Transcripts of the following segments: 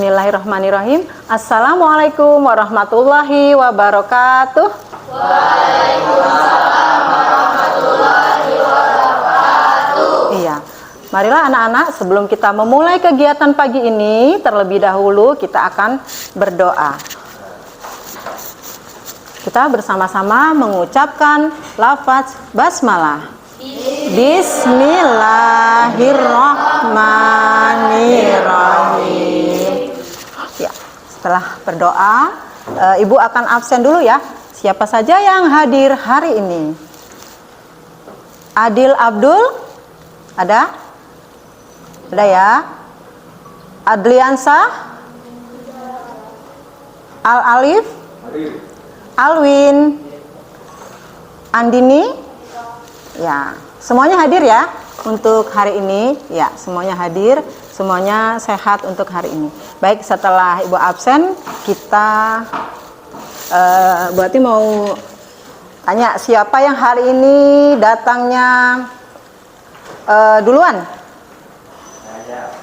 Bismillahirrahmanirrahim. Assalamualaikum warahmatullahi wabarakatuh. Waalaikumsalam warahmatullahi wabarakatuh. Iya. Marilah anak-anak, sebelum kita memulai kegiatan pagi ini, terlebih dahulu kita akan berdoa. Kita bersama-sama mengucapkan lafaz basmalah. Bismillahirrahmanirrahim. Ya, setelah berdoa, Ibu akan absen dulu ya. Siapa saja yang hadir hari ini? Adil Abdul? Ada? Ada ya? Adliansa? Al-Alif? Alwin? Andini? Ya, semuanya hadir ya untuk hari ini. Ya, semuanya hadir, semuanya sehat untuk hari ini. Baik, setelah Ibu absen, kita Bu Ati mau tanya siapa yang hari ini datangnya duluan?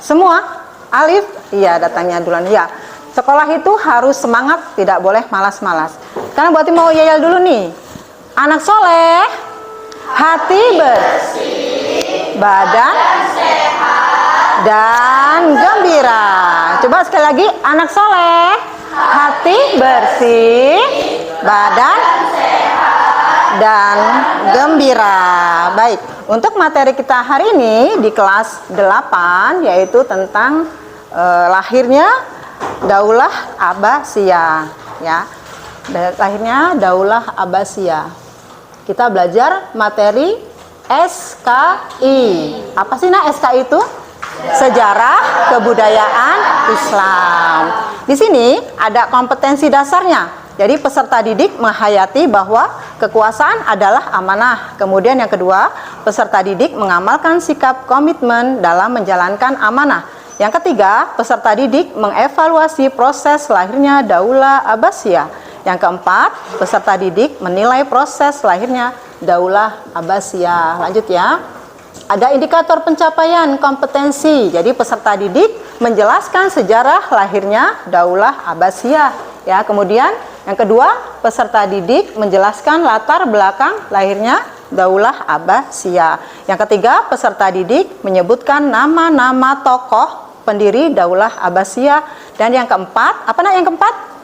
Semua? Alif? Iya, datangnya duluan. Ya, sekolah itu harus semangat, tidak boleh malas-malas. Karena Bu Ati mau yayal dulu nih. Anak soleh, hati bersih, badan sehat, dan gembira. Coba sekali lagi, anak soleh, hati bersih, badan sehat, dan gembira. Baik, untuk materi kita hari ini di kelas 8, yaitu tentang lahirnya Daulah Abbasiyah. Ya, lahirnya Daulah Abbasiyah. Kita belajar materi SKI. Apa sih SKI itu? Sejarah Kebudayaan Islam. Di sini ada kompetensi dasarnya. Jadi peserta didik menghayati bahwa kekuasaan adalah amanah. Kemudian yang kedua, peserta didik mengamalkan sikap komitmen dalam menjalankan amanah. Yang ketiga, peserta didik mengevaluasi proses lahirnya Daulah Abbasiyah. Yang keempat, peserta didik menilai proses lahirnya Daulah Abbasiyah. Lanjut ya. Ada indikator pencapaian kompetensi. Jadi peserta didik menjelaskan sejarah lahirnya Daulah Abbasiyah. Ya, kemudian yang kedua, peserta didik menjelaskan latar belakang lahirnya Daulah Abbasiyah. Yang ketiga, peserta didik menyebutkan nama-nama tokoh pendiri Daulah Abbasiyah. Dan yang keempat, apa yang keempat?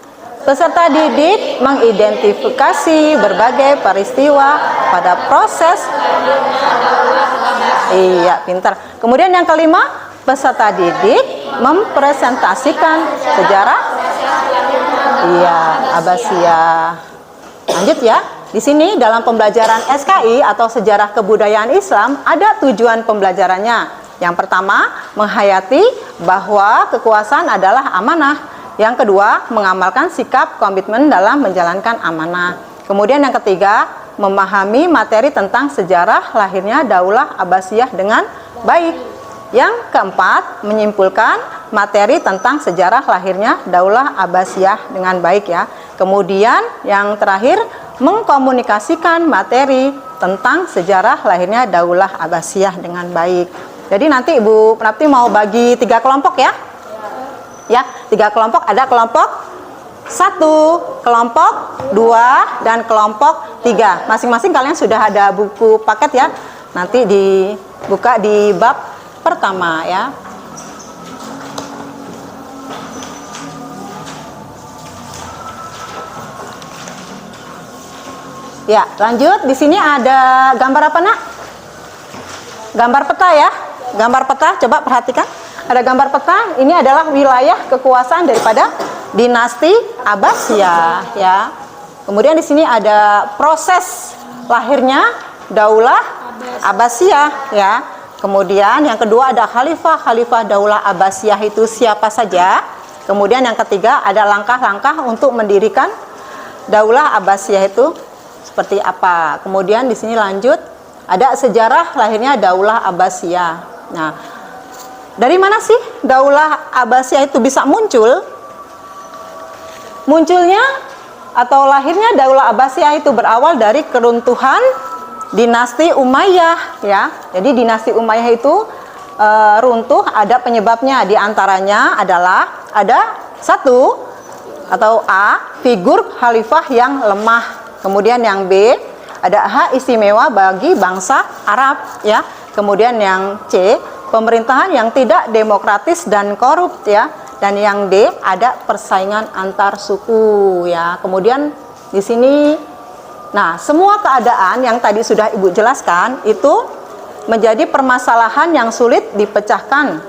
Peserta didik mengidentifikasi berbagai peristiwa pada proses. Iya, pintar. Kemudian yang kelima, peserta didik mempresentasikan sejarah. Iya, Abbasiyah. Lanjut ya. Di sini dalam pembelajaran SKI atau sejarah kebudayaan Islam ada tujuan pembelajarannya. Yang pertama, menghayati bahwa kekuasaan adalah amanah. Yang kedua, mengamalkan sikap komitmen dalam menjalankan amanah. Kemudian yang ketiga, memahami materi tentang sejarah lahirnya Daulah Abbasiyah dengan baik. Yang keempat, menyimpulkan materi tentang sejarah lahirnya Daulah Abbasiyah dengan baik ya. Kemudian yang terakhir, mengkomunikasikan materi tentang sejarah lahirnya Daulah Abbasiyah dengan baik. Jadi nanti Ibu Prapti mau bagi 3 kelompok ya. Ya, 3 kelompok, ada kelompok 1, kelompok 2, dan kelompok 3. Masing-masing kalian sudah ada buku paket ya. Nanti dibuka di bab pertama ya. Ya, lanjut. Di sini ada gambar apa, Nak? Gambar peta ya. Gambar peta, coba perhatikan. Ada gambar peta, ini adalah wilayah kekuasaan daripada dinasti Abbasiyah ya. Kemudian di sini ada proses lahirnya Daulah Abbasiyah ya. Kemudian yang kedua ada khalifah Daulah Abbasiyah itu siapa saja. Kemudian yang ketiga ada langkah-langkah untuk mendirikan Daulah Abbasiyah itu seperti apa. Kemudian di sini lanjut ada sejarah lahirnya Daulah Abbasiyah. Nah, dari mana sih Daulah Abbasiyah itu bisa muncul? Munculnya atau lahirnya Daulah Abbasiyah itu berawal dari keruntuhan dinasti Umayyah ya. Jadi dinasti Umayyah itu runtuh, ada penyebabnya, diantaranya adalah ada satu atau A, figur khalifah yang lemah. Kemudian yang B, ada hak istimewa bagi bangsa Arab ya. Kemudian yang C, pemerintahan yang tidak demokratis dan korup ya. Dan yang D, ada persaingan antar suku ya. Kemudian di sini, nah semua keadaan yang tadi sudah Ibu jelaskan itu menjadi permasalahan yang sulit dipecahkan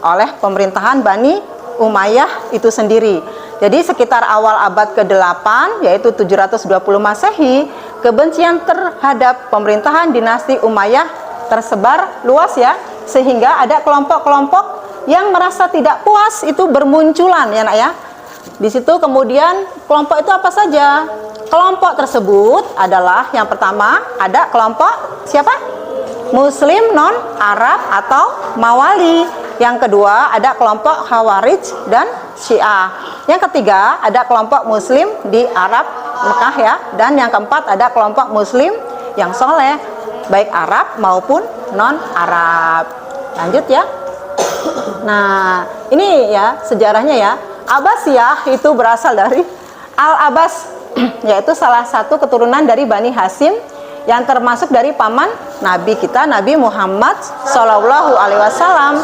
oleh pemerintahan Bani Umayyah itu sendiri. Jadi sekitar awal abad ke-8 yaitu 720 Masehi, kebencian terhadap pemerintahan dinasti Umayyah tersebar luas ya, sehingga ada kelompok-kelompok yang merasa tidak puas itu bermunculan ya nak ya. Di situ kemudian kelompok itu apa saja? Kelompok tersebut adalah yang pertama ada kelompok siapa? Muslim non Arab atau Mawali. Yang kedua ada kelompok Khawarij dan Syiah. Yang ketiga ada kelompok Muslim di Arab Mekah ya. Dan yang keempat ada kelompok Muslim yang soleh baik Arab maupun non Arab. Lanjut ya. Nah ini ya sejarahnya ya. Abbasiyah itu berasal dari Al-Abbas, yaitu salah satu keturunan dari Bani Hasyim yang termasuk dari paman Nabi kita Nabi Muhammad Shallallahu Alaihi Wasallam.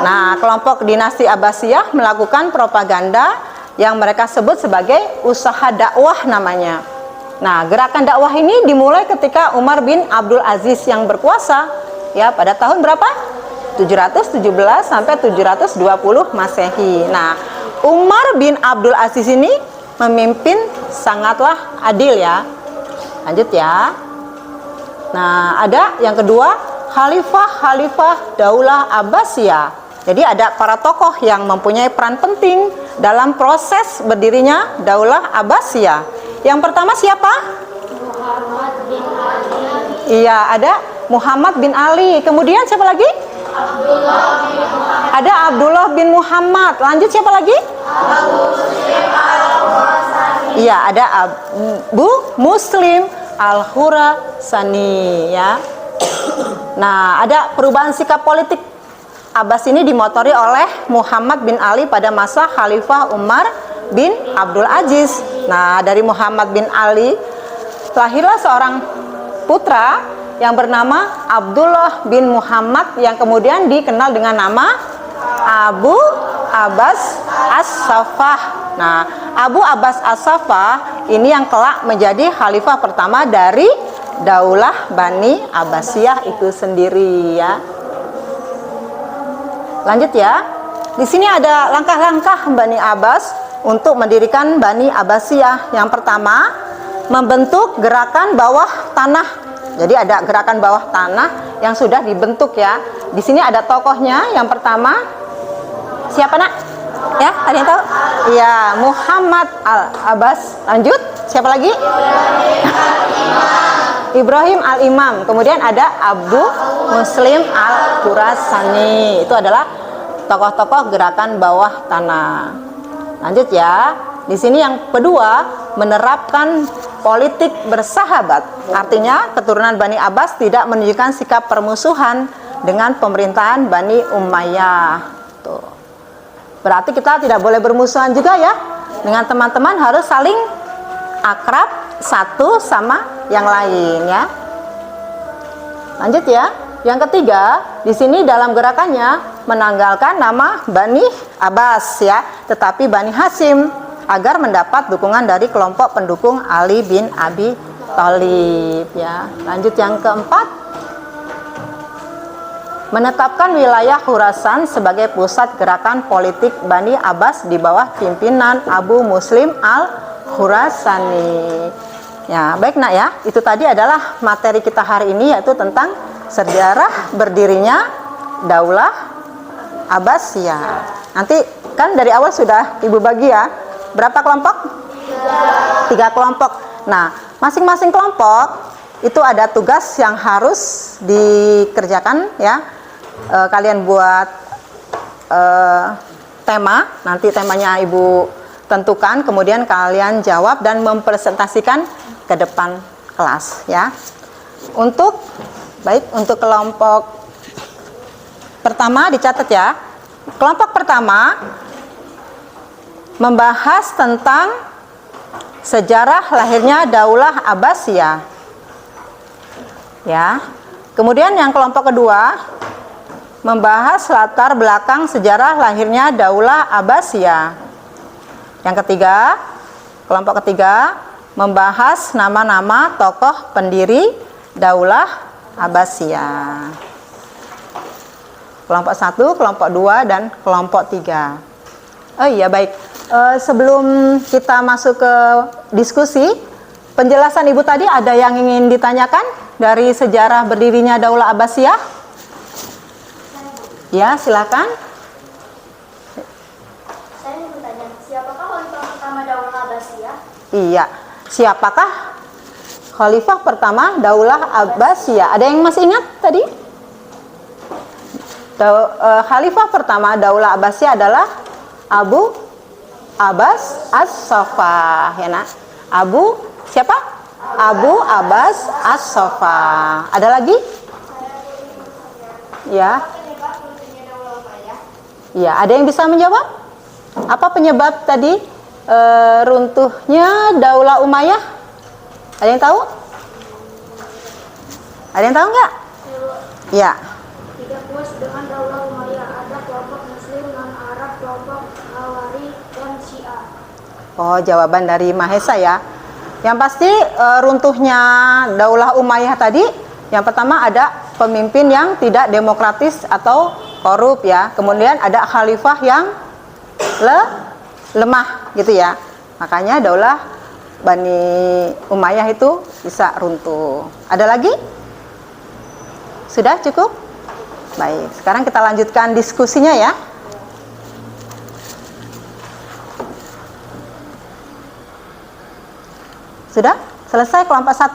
Nah, kelompok dinasti Abbasiyah melakukan propaganda yang mereka sebut sebagai usaha dakwah namanya. Nah, gerakan dakwah ini dimulai ketika Umar bin Abdul Aziz yang berkuasa ya pada tahun berapa? 717 sampai 720 Masehi. Nah, Umar bin Abdul Aziz ini memimpin sangatlah adil ya. Lanjut ya. Nah, ada yang kedua, Khalifah Daulah Abbasiyah. Jadi ada para tokoh yang mempunyai peran penting dalam proses berdirinya Daulah Abbasiyah. Yang pertama siapa? Muhammad bin Ali. Iya, ada Muhammad bin Ali. Kemudian siapa lagi? Abdullah bin Muhammad. Ada Abdullah bin Muhammad. Lanjut siapa lagi? Abu Muslim al-Khurasani. Iya, ada Abu Muslim Al-Khurasani ya. Nah, ada perubahan sikap politik Abbas ini dimotori oleh Muhammad bin Ali pada masa Khalifah Umar bin Abdul Aziz. Nah, dari Muhammad bin Ali lahirlah seorang putra yang bernama Abdullah bin Muhammad yang kemudian dikenal dengan nama Abu Abbas As-Saffah. Nah, Abu Abbas As-Saffah ini yang kelak menjadi khalifah pertama dari Daulah Bani Abbasiyah itu sendiri ya. Lanjut ya. Di sini ada langkah-langkah Bani Abbas untuk mendirikan Bani Abbasiyah. Yang pertama, membentuk gerakan bawah tanah. Jadi ada gerakan bawah tanah yang sudah dibentuk ya. Di sini ada tokohnya. Yang pertama siapa nak? Ya, ada yang tahu? Iya, Muhammad Al-Abbas. Lanjut, siapa lagi? Ibrahim Al-Imam. Kemudian ada Abu Muslim Al-Khurasani. Itu adalah tokoh-tokoh gerakan bawah tanah. Lanjut ya. Di sini yang kedua, menerapkan politik bersahabat. Artinya keturunan Bani Abbas tidak menunjukkan sikap permusuhan dengan pemerintahan Bani Umayyah. Tuh. Berarti kita tidak boleh bermusuhan juga ya. Dengan teman-teman harus saling akrab satu sama yang lain ya. Lanjut ya. Yang ketiga, di sini dalam gerakannya menanggalkan nama Bani Abbas ya, tetapi Bani Hasyim agar mendapat dukungan dari kelompok pendukung Ali bin Abi Thalib ya. Lanjut yang keempat, menetapkan wilayah Khurasan sebagai pusat gerakan politik Bani Abbas di bawah pimpinan Abu Muslim Al-Khurasani. Ya, baik nak ya. Itu tadi adalah materi kita hari ini, yaitu tentang sejarah berdirinya Daulah Abbasiyah. Nanti kan dari awal sudah Ibu bagi ya. Berapa kelompok? 3 kelompok. Nah, masing-masing kelompok itu ada tugas yang harus dikerjakan ya. Kalian buat tema, nanti temanya Ibu tentukan, kemudian kalian jawab dan mempresentasikan ke depan kelas ya. Untuk kelompok pertama dicatat ya. Kelompok pertama membahas tentang sejarah lahirnya Daulah Abbasiyah. Ya. Kemudian yang kelompok kedua membahas latar belakang sejarah lahirnya Daulah Abbasiyah. Yang ketiga, kelompok ketiga membahas nama-nama tokoh pendiri Daulah Abbasiyah. Kelompok 1, kelompok 2, dan kelompok 3. Oh iya, baik. Sebelum kita masuk ke diskusi, penjelasan Ibu tadi ada yang ingin ditanyakan dari sejarah berdirinya Daulah Abbasiyah? Ya, silakan. Saya ingin bertanya, siapakah khalifah pertama Daulah Abbasiyah? Iya, siapakah khalifah pertama Daulah Abbasiyah? Ada yang masih ingat tadi? Khalifah pertama Daulah Abbasiyah adalah Abu Abbas As-Saffah, ya nak? Abu siapa? Abu Abbas As-Saffah. Ada lagi? Ya. Ya, ada yang bisa menjawab? Apa penyebab tadi runtuhnya Daulah Umayyah? Ada yang tahu? Ada yang tahu nggak? Ya. Tidak puas dengan Daulah Umayyah, ada kelompok Muslim non-Arab, kelompok Khawarij dan Syiah. Oh, jawaban dari Mahesa ya. Yang pasti runtuhnya Daulah Umayyah tadi, yang pertama ada pemimpin yang tidak demokratis atau korup ya. Kemudian ada khalifah yang lemah gitu ya. Makanya Daulah Bani Umayyah itu bisa runtuh. Ada lagi? Sudah cukup? Baik, sekarang kita lanjutkan diskusinya ya. Sudah selesai kelompok 1?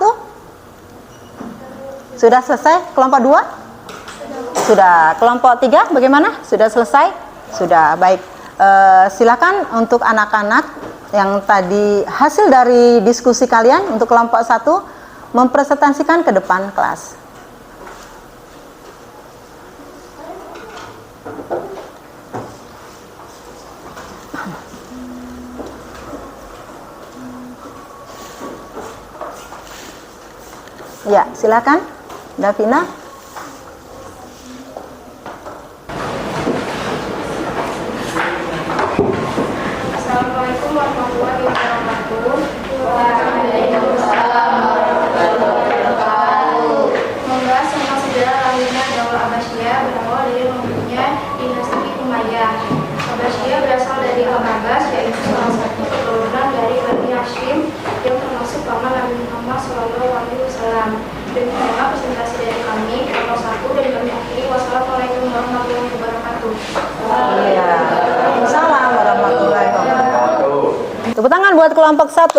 Sudah selesai kelompok 2? Sudah. Kelompok 3 bagaimana? Sudah selesai? Sudah. Baik. Silakan untuk anak-anak yang tadi hasil dari diskusi kalian untuk kelompok 1 mempresentasikan ke depan kelas. Ya, silakan, Davina. Assalamualaikum warahmatullahi wabarakatuh. Waalaikumsalam warahmatullahi wabarakatuh. Membahas tentang sejarah lahirnya Daulah Abbasiyah berawal dari runtuhnya dinasti Umayyah. Abbasiyah berasal dari Al-Abbas, yaitu salah satu keturunan dari Bani Hashim yang termasuk paman Nabi Muhammad SAW. Demikianlah presentasi dari kami, kelompok 1, dan kami akhiri. Wassalamualaikum warahmatullahi wabarakatuh. Waalaikumsalam warahmatullahi wabarakatuh. Tepuk tangan buat kelompok 1.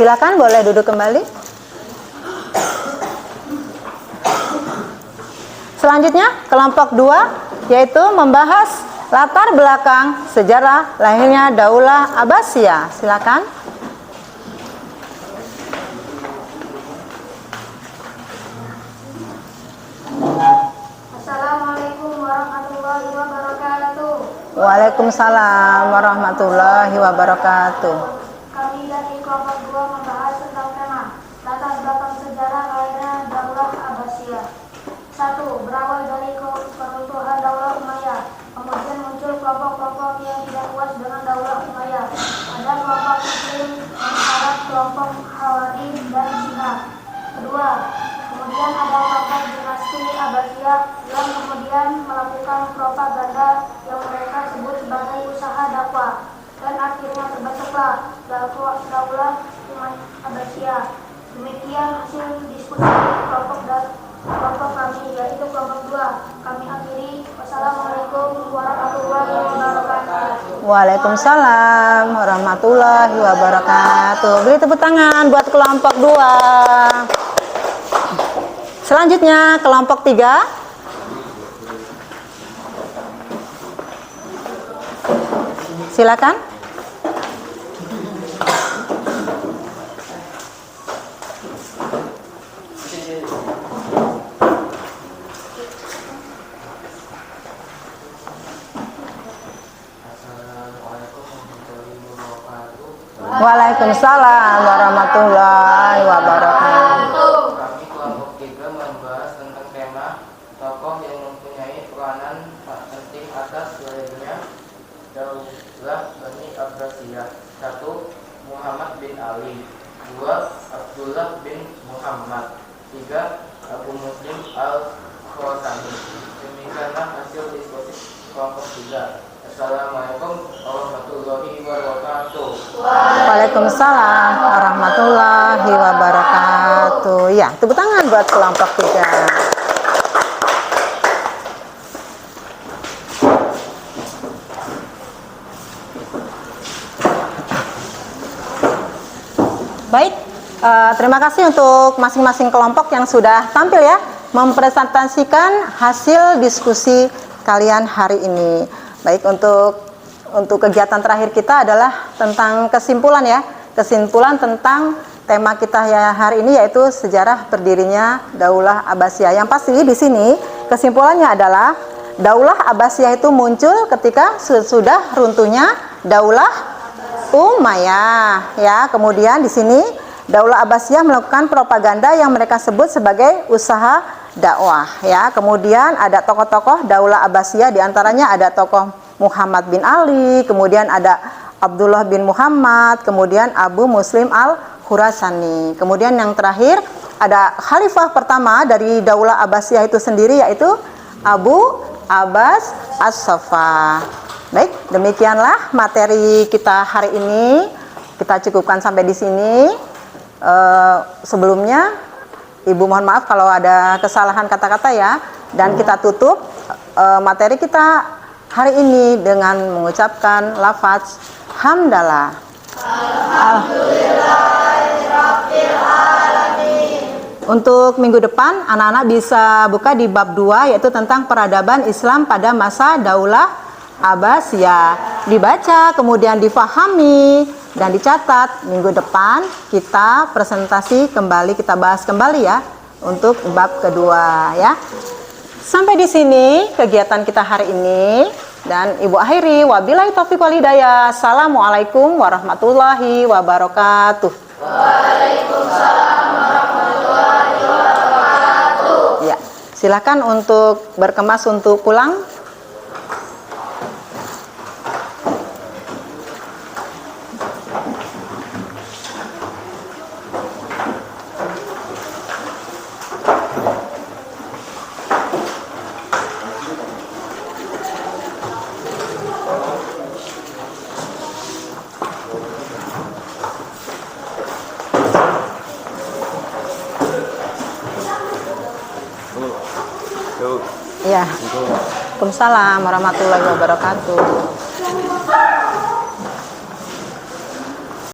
Silakan boleh duduk kembali. Selanjutnya kelompok 2 yaitu membahas latar belakang sejarah lahirnya Daulah Abbasiyah. Silakan. Assalamualaikum warahmatullahi wabarakatuh. Waalaikumsalam warahmatullahi wabarakatuh. Kami dari kelompok 2 membahas tentang tema latar belakang sejarah lahirnya Daulah Abbasiyah. 1. Berawal dari keruntuhan Daulah Umayyah. Kemudian muncul kelompok-kelompok yang tidak puas dengan Daulah Umayyah. Ada kelompok Muslim, Arab, kelompok Khawarij dan Syiah. Kedua, kemudian ada kelompok dinasti Abbasiyah yang kemudian melakukan propaganda yang mereka sebut sebagai usaha dakwah, dan akhirnya terbentuklah Daulah Abbasiyah. Demikian hasil diskusi kelompok kami, yaitu kelompok 2. Kami akhiri. Wassalamualaikum warahmatullahi wabarakatuh. Waalaikumsalam warahmatullahi wabarakatuh. Beri tepuk tangan buat kelompok 2. Selanjutnya kelompok 3. Silakan. Waalaikumsalam warahmatullahi wabarakatuh. Kami kelompok 3 membahas tentang tema tokoh yang mempunyai peranan penting atas lahirnya Daulah Bani Abbasiyah. 1. Muhammad bin Ali. 2. Abdullah bin Muhammad. 3. Abu Muslim al-Khurasani. Demikianlah hasil diskusi kelompok 3. Assalamualaikum warahmatullahi wabarakatuh. Waalaikumsalam warahmatullahi wabarakatuh. Ya, tepuk tangan buat kelompok 3. Baik, terima kasih untuk masing-masing kelompok yang sudah tampil ya, mempresentasikan hasil diskusi kalian hari ini. Baik, untuk kegiatan terakhir kita adalah tentang kesimpulan ya, kesimpulan tentang tema kita ya hari ini, yaitu sejarah berdirinya Daulah Abbasiyah. Yang pasti di sini kesimpulannya adalah Daulah Abbasiyah itu muncul ketika sudah runtuhnya Daulah Umayyah ya. Kemudian di sini Daulah Abbasiyah melakukan propaganda yang mereka sebut sebagai usaha dakwah ya. Kemudian ada tokoh-tokoh Daulah Abbasiyah, diantaranya ada tokoh Muhammad bin Ali, kemudian ada Abdullah bin Muhammad, kemudian Abu Muslim al-Khurasani. Kemudian yang terakhir ada khalifah pertama dari Daulah Abbasiyah itu sendiri, yaitu Abu Abbas As-Saffah. Baik, demikianlah materi kita hari ini. Kita cukupkan sampai di sini. Sebelumnya Ibu mohon maaf kalau ada kesalahan kata-kata ya, dan kita tutup materi kita hari ini dengan mengucapkan lafaz hamdalah. Alhamdulillahirabbil alamin. Untuk minggu depan anak-anak bisa buka di bab 2, yaitu tentang peradaban Islam pada masa Daulah Abbasiyah. Dibaca, kemudian difahami dan dicatat. Minggu depan kita presentasi kembali, kita bahas kembali ya untuk bab kedua ya. Sampai di sini kegiatan kita hari ini, dan Ibu akhiri wabillahi taufiq wal hidayah. Assalamualaikum warahmatullahi wabarakatuh. Waalaikumsalam warahmatullahi wabarakatuh. Ya, silakan untuk berkemas untuk pulang. Ya. Waalaikumsalam warahmatullahi wabarakatuh.